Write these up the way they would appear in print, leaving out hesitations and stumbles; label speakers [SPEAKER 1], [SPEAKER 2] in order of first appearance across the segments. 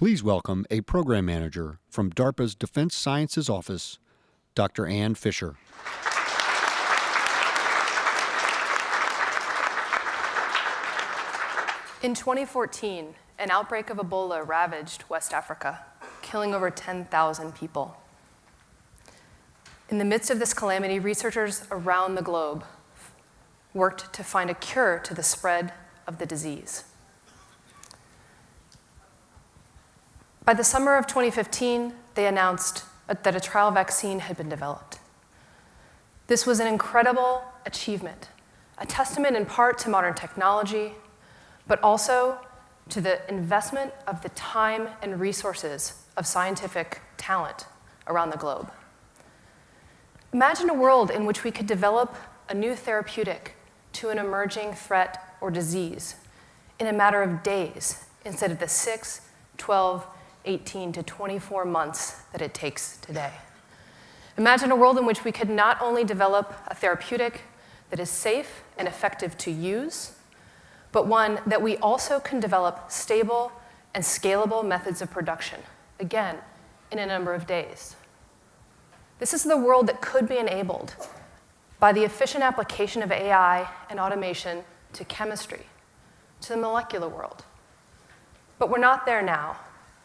[SPEAKER 1] Please welcome a program manager from DARPA's Defense Sciences Office, Dr. Ann Fischer.
[SPEAKER 2] In 2014, an outbreak of Ebola ravaged West Africa, killing over 10,000 people. In the midst of this calamity, researchers around the globe worked to find a cure to the spread of the disease. By the summer of 2015, they announced that a trial vaccine had been developed. This was an incredible achievement, a testament in part to modern technology, but also to the investment of the time and resources of scientific talent around the globe. Imagine a world in which we could develop a new therapeutic to an emerging threat or disease in a matter of days instead of the 6, 12, 18 to 24 months that it takes today. Imagine a world in which we could not only develop a therapeutic that is safe and effective to use, but one that we also can develop stable and scalable methods of production, again, in a number of days. This is the world that could be enabled by the efficient application of AI and automation to chemistry, to the molecular world. But we're not there now,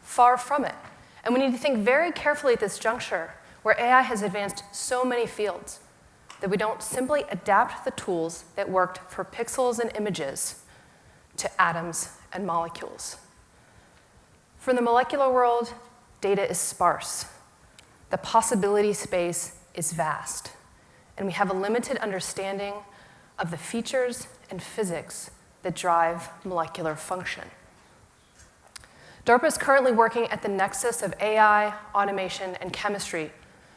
[SPEAKER 2] far from it. And we need to think very carefully at this juncture where AI has advanced so many fields that we don't simply adapt the tools that worked for pixels and images to atoms and molecules. For the molecular world, data is sparse. The possibility space is vast, and we have a limited understanding of the features and physics that drive molecular function. DARPA is currently working at the nexus of AI, automation, and chemistry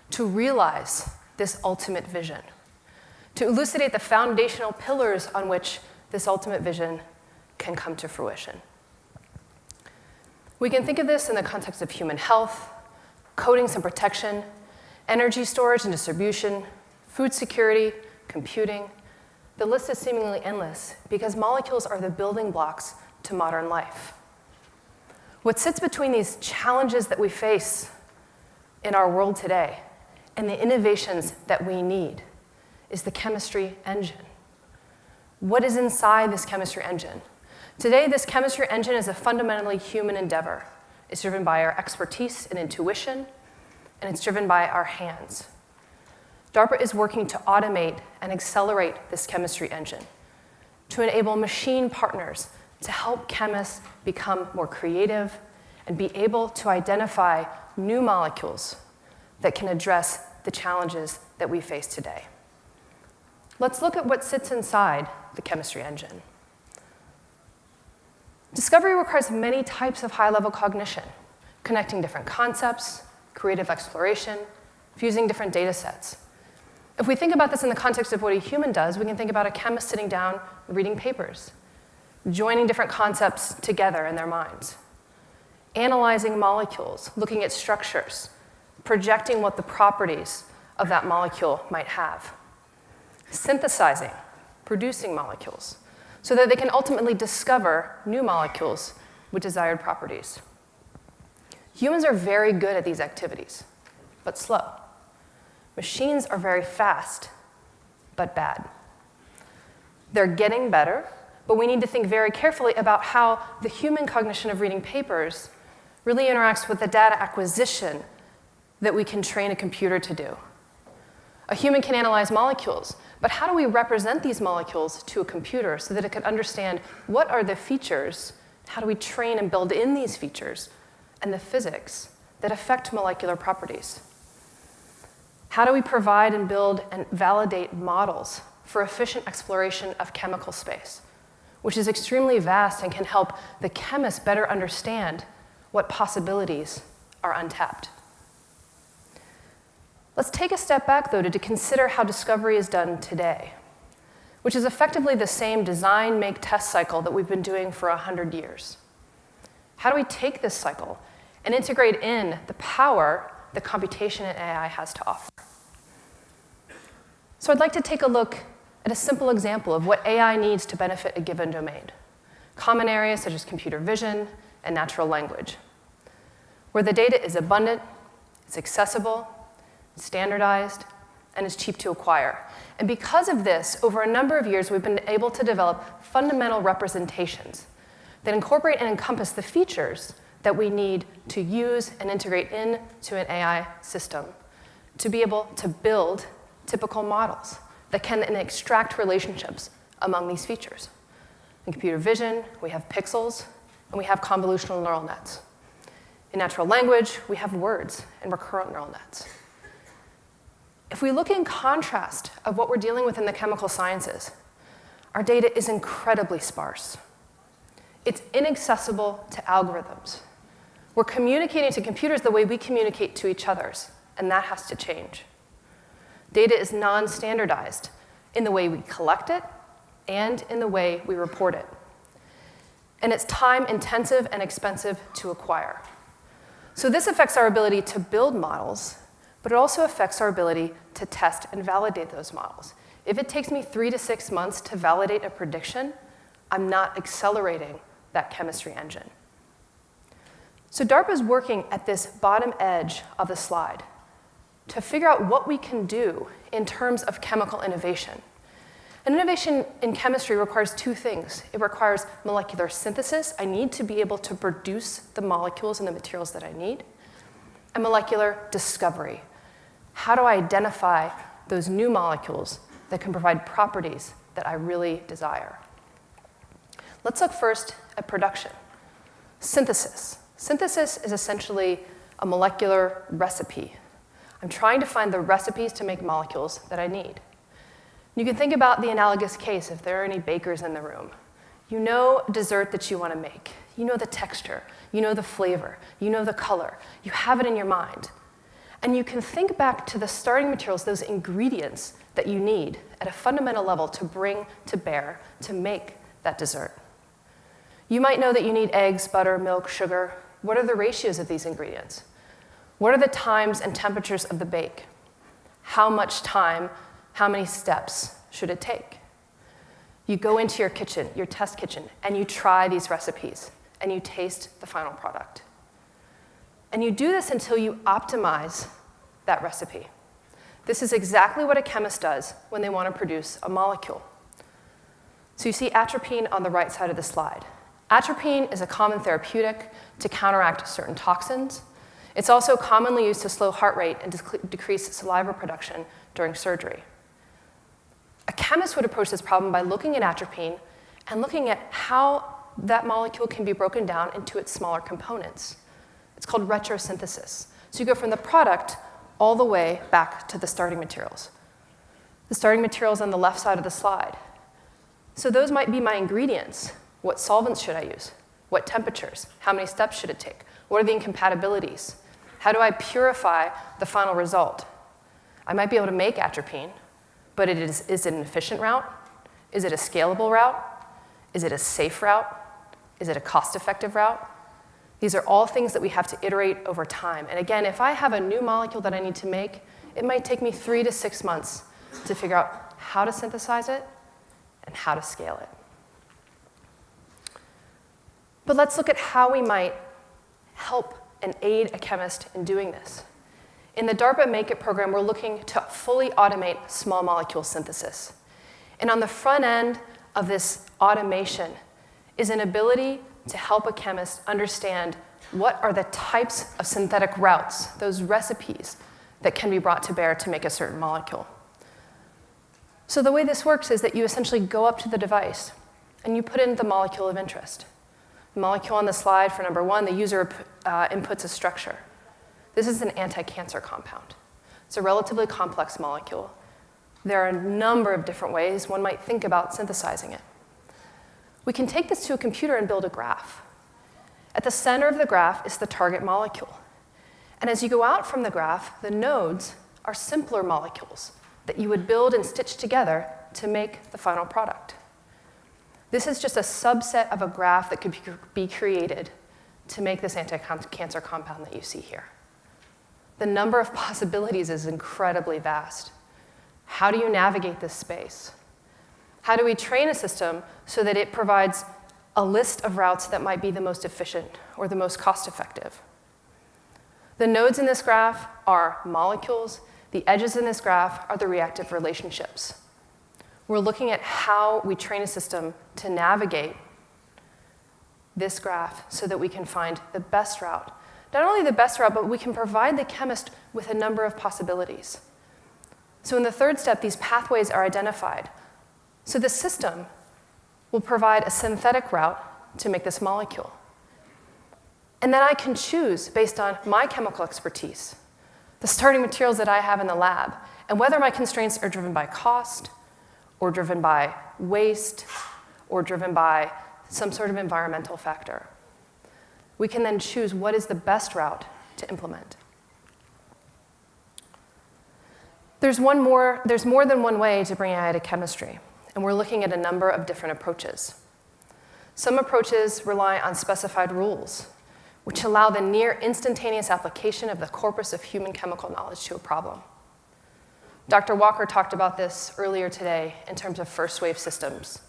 [SPEAKER 2] to realize this ultimate vision, to elucidate the foundational pillars on which this ultimate vision can come to fruition. We can think of this in the context of human health, coatings and protection, energy storage and distribution, food security, computing. The list is seemingly endless because molecules are the building blocks to modern life. What sits between these challenges that we face in our world today and the innovations that we need is the chemistry engine. What is inside this chemistry engine? Today, this chemistry engine is a fundamentally human endeavor. It's driven by our expertise and intuition, and it's driven by our hands. DARPA is working to automate and accelerate this chemistry engine, to enable machine partners to help chemists become more creative and be able to identify new molecules that can address the challenges that we face today. Let's look at what sits inside the chemistry engine. Discovery requires many types of high-level cognition, connecting different concepts, creative exploration, fusing different data sets. If we think about this in the context of what a human does, we can think about a chemist sitting down and reading papers, joining different concepts together in their minds, analyzing molecules, looking at structures, projecting what the properties of that molecule might have, synthesizing, producing molecules, so that they can ultimately discover new molecules with desired properties. Humans are very good at these activities, but slow. Machines are very fast, but bad. They're getting better, but we need to think very carefully about how the human cognition of reading papers really interacts with the data acquisition that we can train a computer to do. A human can analyze molecules, but how do we represent these molecules to a computer so that it can understand what are the features, how do we train and build in these features, and the physics that affect molecular properties? How do we provide and build and validate models for efficient exploration of chemical space, which is extremely vast and can help the chemists better understand what possibilities are untapped? Let's take a step back, though, to consider how discovery is done today, which is effectively the same design, make, test cycle that we've been doing for 100 years. How do we take this cycle and integrate in the power that computation and AI has to offer? So I'd like to take a look at a simple example of what AI needs to benefit a given domain. Common areas such as computer vision and natural language. where the data is abundant, it's accessible, standardized, and is cheap to acquire. And because of this, over a number of years, we've been able to develop fundamental representations that incorporate and encompass the features that we need to use and integrate into an AI system to be able to build typical models that can then extract relationships among these features. In computer vision, we have pixels, and we have convolutional neural nets. In natural language, we have words and recurrent neural nets. If we look in contrast of what we're dealing with in the chemical sciences, our data is incredibly sparse. It's inaccessible to algorithms. We're communicating to computers the way we communicate to each other, and that has to change. Data is non-standardized in the way we collect it and in the way we report it. And it's time-intensive and expensive to acquire. So this affects our ability to build models, but it also affects our ability to test and validate those models. If it takes me 3 to 6 months to validate a prediction, I'm not accelerating that chemistry engine. So DARPA is working at this bottom edge of the slide to figure out what we can do in terms of chemical innovation. And innovation in chemistry requires two things. It requires molecular synthesis. I need to be able to produce the molecules and the materials that I need. And molecular discovery. How do I identify those new molecules that can provide properties that I really desire? Let's look first at production. Synthesis. Synthesis is essentially a molecular recipe. I'm trying to find the recipes to make molecules that I need. You can think about the analogous case if there are any bakers in the room. You know a dessert that you want to make. You know the texture. You know the flavor. You know the color. You have it in your mind. And you can think back to the starting materials, those ingredients that you need at a fundamental level to bring to bear to make that dessert. You might know that you need eggs, butter, milk, sugar. What are the ratios of these ingredients? What are the times and temperatures of the bake? How much time, how many steps should it take? You go into your kitchen, your test kitchen, and you try these recipes, and you taste the final product. And you do this until you optimize that recipe. This is exactly what a chemist does when they want to produce a molecule. So you see atropine on the right side of the slide. Atropine is a common therapeutic to counteract certain toxins. It's also commonly used to slow heart rate and decrease saliva production during surgery. A chemist would approach this problem by looking at atropine and looking at how that molecule can be broken down into its smaller components. It's called retrosynthesis. So you go from the product all the way back to the starting materials. The starting materials on the left side of the slide. So those might be my ingredients. What solvents should I use? What temperatures? How many steps should it take? What are the incompatibilities? How do I purify the final result? I might be able to make atropine, but is it an efficient route? Is it a scalable route? Is it a safe route? Is it a cost-effective route? These are all things that we have to iterate over time. And again, if I have a new molecule that I need to make, it might take me 3 to 6 months to figure out how to synthesize it and how to scale it. But let's look at how we might help and aid a chemist in doing this. In the DARPA Make It program, we're looking to fully automate small molecule synthesis. And on the front end of this automation is an ability to help a chemist understand what are the types of synthetic routes, those recipes that can be brought to bear to make a certain molecule. So the way this works is that you essentially go up to the device and you put in the molecule of interest. The molecule on the slide for number 1, the user inputs a structure. This is an anti-cancer compound. It's a relatively complex molecule. There are a number of different ways one might think about synthesizing it. We can take this to a computer and build a graph. At the center of the graph is the target molecule. And as you go out from the graph, the nodes are simpler molecules that you would build and stitch together to make the final product. This is just a subset of a graph that could be created to make this anti-cancer compound that you see here. The number of possibilities is incredibly vast. How do you navigate this space? How do we train a system so that it provides a list of routes that might be the most efficient or the most cost-effective? The nodes in this graph are molecules. The edges in this graph are the reactive relationships. We're looking at how we train a system to navigate this graph so that we can find the best route. Not only the best route, but we can provide the chemist with a number of possibilities. So in the third step, these pathways are identified. So the system will provide a synthetic route to make this molecule. And then I can choose, based on my chemical expertise, the starting materials that I have in the lab, and whether my constraints are driven by cost, or driven by waste, or driven by some sort of environmental factor. We can then choose what is the best route to implement. There's more than one way to bring AI to chemistry, and we're looking at a number of different approaches. Some approaches rely on specified rules, which allow the near instantaneous application of the corpus of human chemical knowledge to a problem. Dr. Walker talked about this earlier today in terms of first-wave systems.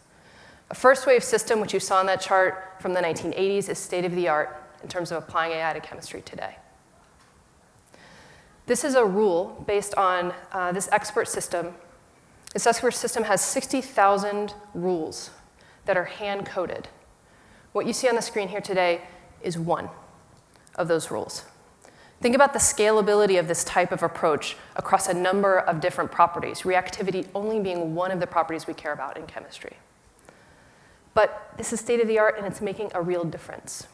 [SPEAKER 2] A first-wave system, which you saw in that chart from the 1980s, is state-of-the-art in terms of applying AI to chemistry today. This is a rule based on this expert system. This expert system has 60,000 rules that are hand-coded. What you see on the screen here today is one of those rules. Think about the scalability of this type of approach across a number of different properties, reactivity only being one of the properties we care about in chemistry. But this is state-of-the-art, and it's making a real difference.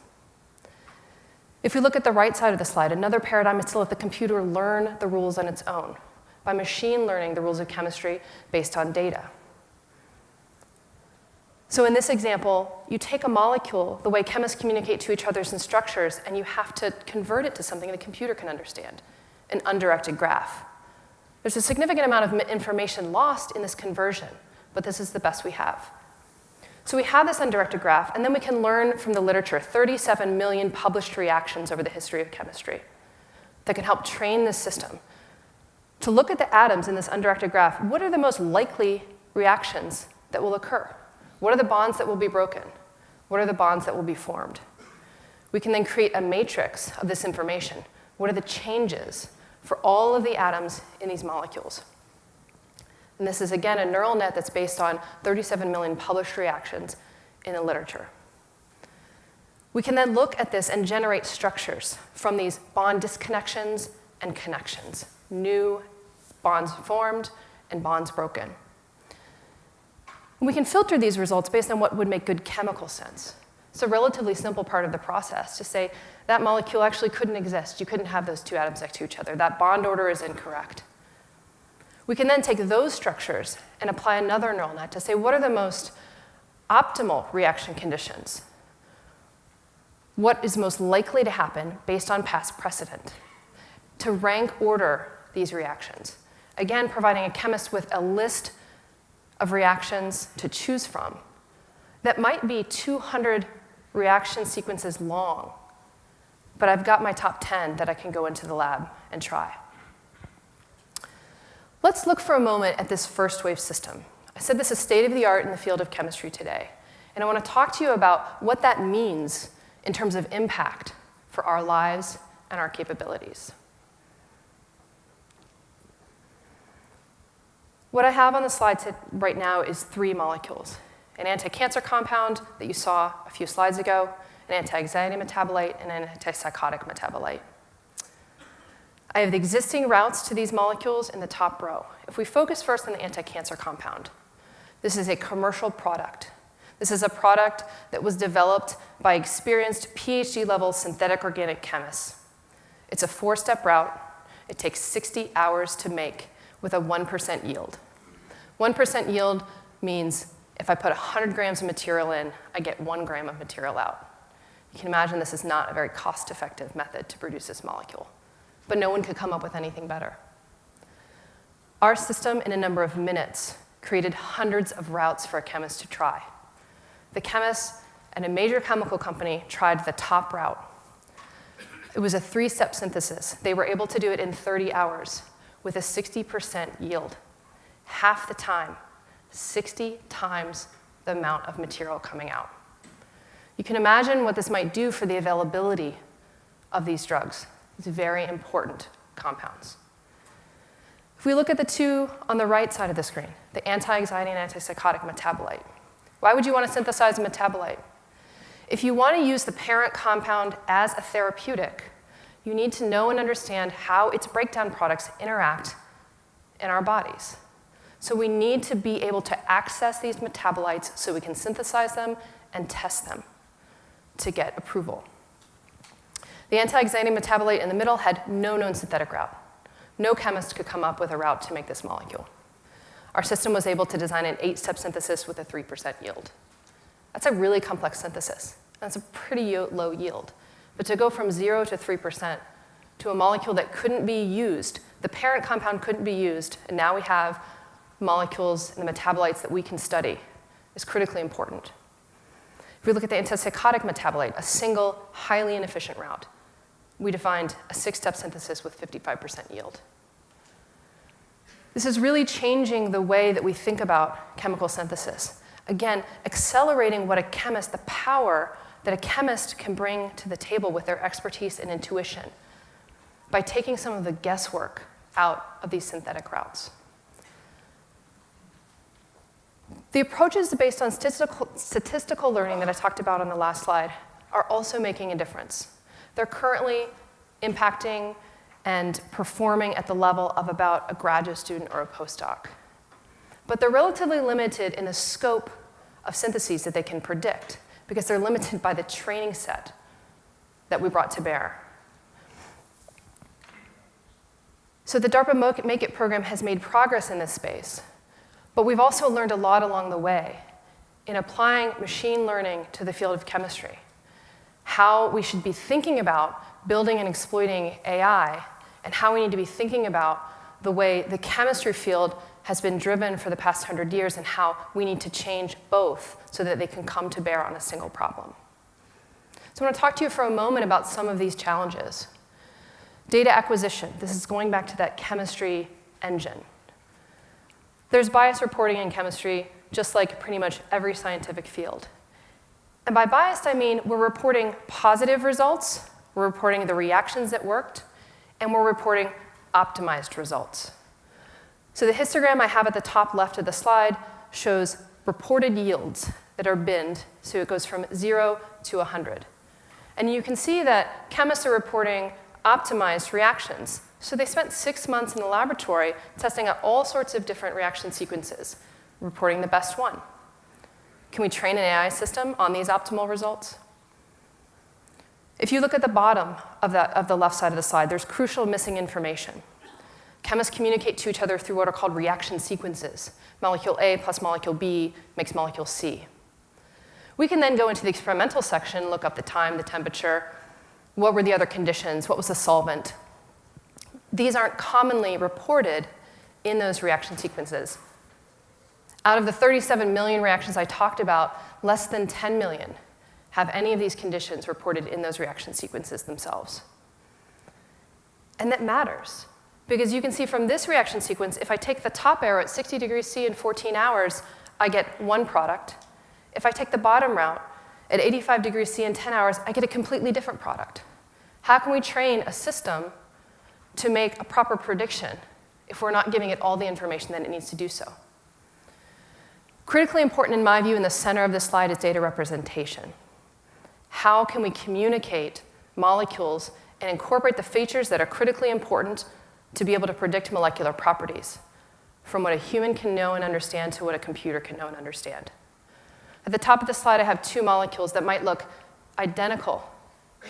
[SPEAKER 2] If we look at the right side of the slide, another paradigm is to let the computer learn the rules on its own by machine learning the rules of chemistry based on data. So in this example, you take a molecule, the way chemists communicate to each other in structures, and you have to convert it to something the computer can understand, an undirected graph. There's a significant amount of information lost in this conversion, but this is the best we have. So we have this undirected graph, and then we can learn from the literature, 37 million published reactions over the history of chemistry that can help train this system to look at the atoms in this undirected graph. What are the most likely reactions that will occur? What are the bonds that will be broken? What are the bonds that will be formed? We can then create a matrix of this information. What are the changes for all of the atoms in these molecules? And this is, again, a neural net that's based on 37 million published reactions in the literature. We can then look at this and generate structures from these bond disconnections and connections, new bonds formed and bonds broken. And we can filter these results based on what would make good chemical sense. It's a relatively simple part of the process to say that molecule actually couldn't exist. You couldn't have those two atoms next to each other. That bond order is incorrect. We can then take those structures and apply another neural net to say what are the most optimal reaction conditions? What is most likely to happen based on past precedent? To rank order these reactions. Again, providing a chemist with a list of reactions to choose from that might be 200 reaction sequences long, but I've got my top 10 that I can go into the lab and try. Let's look for a moment at this first wave system. I said this is state-of-the-art in the field of chemistry today, and I want to talk to you about what that means in terms of impact for our lives and our capabilities. What I have on the slide right now is 3 molecules. An anti-cancer compound that you saw a few slides ago, an anti-anxiety metabolite, and an antipsychotic metabolite. I have the existing routes to these molecules in the top row. If we focus first on the anti-cancer compound, this is a commercial product. This is a product that was developed by experienced PhD-level synthetic organic chemists. It's a 4-step route. It takes 60 hours to make with a 1% yield. 1% yield means if I put 100 grams of material in, I get 1 gram of material out. You can imagine this is not a very cost-effective method to produce this molecule, but no one could come up with anything better. Our system, in a number of minutes, created hundreds of routes for a chemist to try. The chemists at a major chemical company tried the top route. It was a 3-step synthesis. They were able to do it in 30 hours with a 60% yield. Half the time, 60 times the amount of material coming out. You can imagine what this might do for the availability of these drugs. these very important compounds. If we look at the two on the right side of the screen, the anti-anxiety and antipsychotic metabolite, why would you want to synthesize a metabolite? If you want to use the parent compound as a therapeutic, you need to know and understand how its breakdown products interact in our bodies. So we need to be able to access these metabolites so we can synthesize them and test them to get approval. The anti-anxiety metabolite in the middle had no known synthetic route. No chemist could come up with a route to make this molecule. Our system was able to design an 8-step synthesis with a 3% yield. That's a really complex synthesis. That's a pretty low yield. But to go from 0 to 3% to a molecule that couldn't be used, the parent compound couldn't be used, and now we have molecules and the metabolites that we can study, is critically important. If we look at the antipsychotic metabolite, a single, highly inefficient route, we defined a 6-step synthesis with 55% yield. This is really changing the way that we think about chemical synthesis. Again, accelerating what a chemist, the power that a chemist can bring to the table with their expertise and intuition by taking some of the guesswork out of these synthetic routes. The approaches based on statistical learning that I talked about on the last slide are also making a difference. They're currently impacting and performing at the level of about a graduate student or a postdoc. But they're relatively limited in the scope of syntheses that they can predict because they're limited by the training set that we brought to bear. So the DARPA Make It program has made progress in this space, but we've also learned a lot along the way in applying machine learning to the field of chemistry, how we should be thinking about building and exploiting AI, and how we need to be thinking about the way the chemistry field has been driven for the past 100 years and how we need to change both so that they can come to bear on a single problem. So I want to talk to you for a moment about some of these challenges. Data acquisition. This is going back to that chemistry engine. There's bias reporting in chemistry, just like pretty much every scientific field. And by biased, I mean we're reporting positive results, we're reporting the reactions that worked, and we're reporting optimized results. So the histogram I have at the top left of the slide shows reported yields that are binned, so it goes from 0 to 100. And you can see that chemists are reporting optimized reactions. So they spent 6 months in the laboratory testing out all sorts of different reaction sequences, reporting the best one. Can we train an AI system on these optimal results? If you look at the bottom of the left side of the slide, there's crucial missing information. Chemists communicate to each other through what are called reaction sequences. Molecule A plus molecule B makes molecule C. We can then go into the experimental section, look up the time, the temperature, what were the other conditions, what was the solvent. These aren't commonly reported in those reaction sequences. Out of the 37 million reactions I talked about, less than 10 million have any of these conditions reported in those reaction sequences themselves. And that matters, because you can see from this reaction sequence, if I take the top arrow at 60 degrees C in 14 hours, I get one product. If I take the bottom route at 85 degrees C in 10 hours, I get a completely different product. How can we train a system to make a proper prediction if we're not giving it all the information that it needs to do so? Critically important in my view, in the center of this slide, is data representation. How can we communicate molecules and incorporate the features that are critically important to be able to predict molecular properties, from what a human can know and understand to what a computer can know and understand? At the top of the slide, I have two molecules that might look identical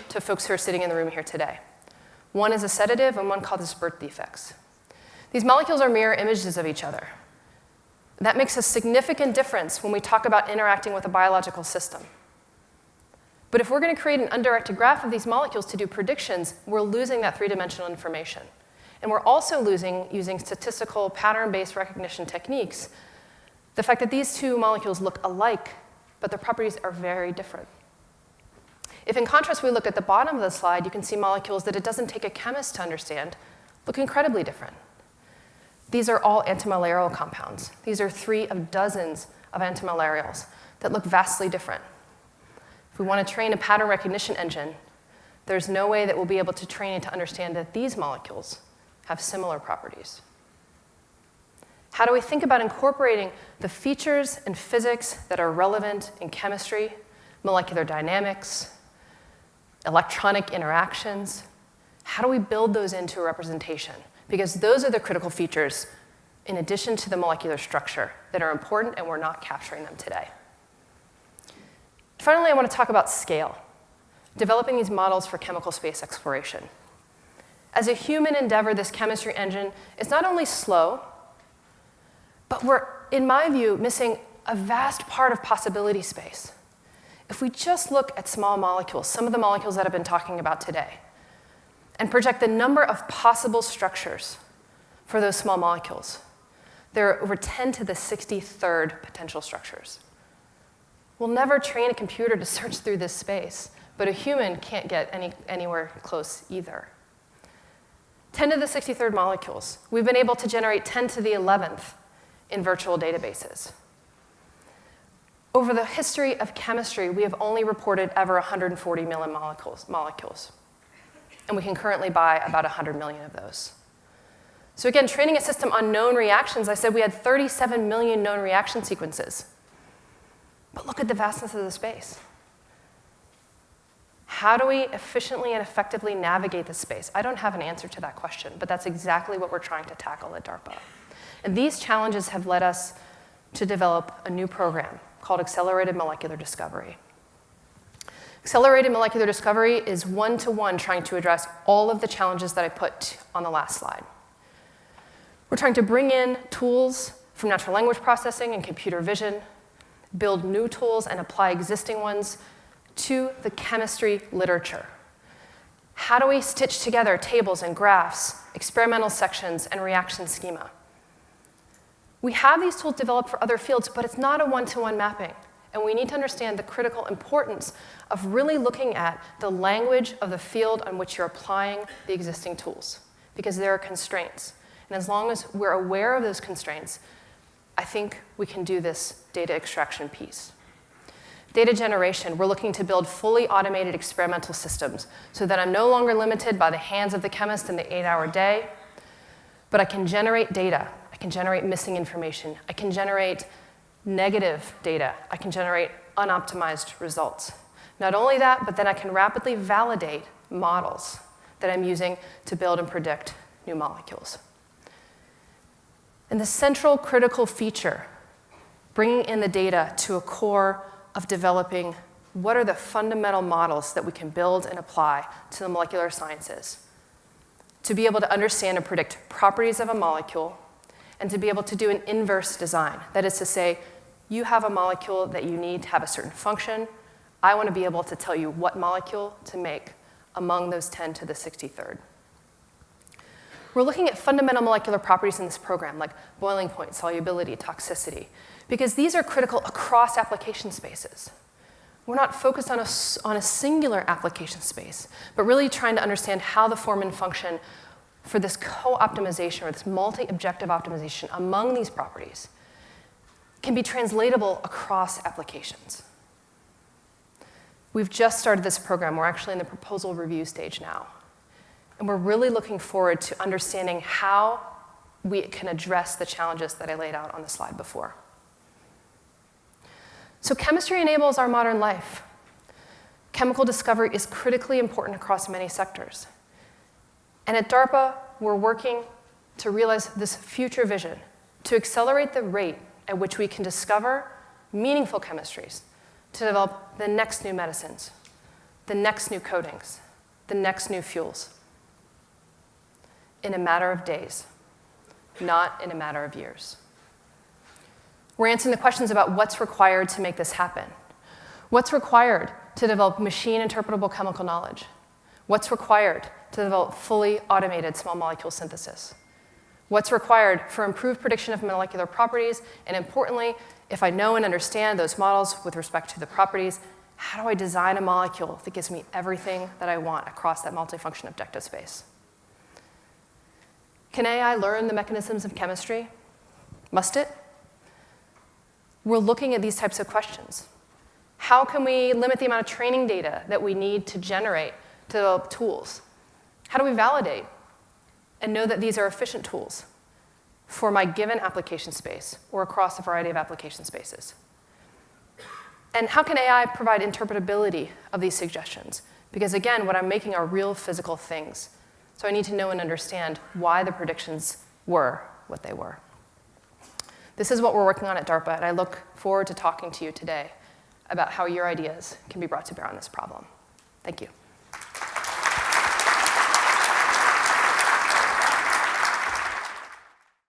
[SPEAKER 2] to folks who are sitting in the room here today. One is a sedative, and one causes birth defects. These molecules are mirror images of each other. That makes a significant difference when we talk about interacting with a biological system. But if we're going to create an undirected graph of these molecules to do predictions, we're losing that three-dimensional information. And we're also losing, using statistical pattern-based recognition techniques, the fact that these two molecules look alike, but their properties are very different. If, in contrast, we look at the bottom of the slide, you can see molecules that it doesn't take a chemist to understand look incredibly different. These are all antimalarial compounds. These are 3 of dozens of antimalarials that look vastly different. If we want to train a pattern recognition engine there's no way that we'll be able to train it to understand that these molecules have similar properties. How do we think about incorporating the features and physics that are relevant in chemistry, molecular dynamics, electronic interactions? How do we build those into a representation? Because those are the critical features, in addition to the molecular structure, that are important, and we're not capturing them today. Finally, I want to talk about scale, developing these models for chemical space exploration. As a human endeavor, this chemistry engine is not only slow, but we're, in my view, missing a vast part of possibility space. If we just look at small molecules, some of the molecules that I've been talking about today, and project the number of possible structures for those small molecules, there are over 10 to the 63rd potential structures. We'll never train a computer to search through this space, but a human can't get anywhere close either. 10 to the 63rd molecules. We've been able to generate 10 to the 11th in virtual databases. Over the history of chemistry, we have only reported ever 140 million molecules. And we can currently buy about 100 million of those. So again, training a system on known reactions, I said we had 37 million known reaction sequences. But look at the vastness of the space. How do we efficiently and effectively navigate this space? I don't have an answer to that question, but that's exactly what we're trying to tackle at DARPA. And these challenges have led us to develop a new program called Accelerated Molecular Discovery. Accelerated Molecular Discovery is one-to-one trying to address all of the challenges that I put on the last slide. We're trying to bring in tools from natural language processing and computer vision, build new tools and apply existing ones to the chemistry literature. How do we stitch together tables and graphs, experimental sections, and reaction schema? We have these tools developed for other fields, but it's not a one-to-one mapping. And we need to understand the critical importance of really looking at the language of the field on which you're applying the existing tools, because there are constraints. And as long as we're aware of those constraints, I think we can do this data extraction piece. Data generation, we're looking to build fully automated experimental systems so that I'm no longer limited by the hands of the chemist in the 8-hour day, but I can generate data. I can generate missing information. I can generate negative data. I can generate unoptimized results. Not only that, but then I can rapidly validate models that I'm using to build and predict new molecules. And the central critical feature, bringing in the data to a core of developing what are the fundamental models that we can build and apply to the molecular sciences, to be able to understand and predict properties of a molecule, and to be able to do an inverse design. That is to say, you have a molecule that you need to have a certain function. I want to be able to tell you what molecule to make among those 10 to the 63rd. We're looking at fundamental molecular properties in this program, like boiling point, solubility, toxicity, because these are critical across application spaces. We're not focused on a singular application space, but really trying to understand how the form and function for this co-optimization or this multi-objective optimization among these properties can be translatable across applications. We've just started this program. We're actually in the proposal review stage now. And we're really looking forward to understanding how we can address the challenges that I laid out on the slide before. So chemistry enables our modern life. Chemical discovery is critically important across many sectors. And at DARPA, we're working to realize this future vision, to accelerate the rate at which we can discover meaningful chemistries, to develop the next new medicines, the next new coatings, the next new fuels, in a matter of days, not in a matter of years. We're answering the questions about what's required to make this happen. What's required to develop machine interpretable chemical knowledge? What's required to develop fully automated small molecule synthesis? What's required for improved prediction of molecular properties? And importantly, if I know and understand those models with respect to the properties, how do I design a molecule that gives me everything that I want across that multifunction objective space? Can AI learn the mechanisms of chemistry? Must it? We're looking at these types of questions. How can we limit the amount of training data that we need to generate to develop tools? How do we validate and know that these are efficient tools for my given application space or across a variety of application spaces? And how can AI provide interpretability of these suggestions? Because again, what I'm making are real physical things. So I need to know and understand why the predictions were what they were. This is what we're working on at DARPA, and I look forward to talking to you today about how your ideas can be brought to bear on this problem. Thank you.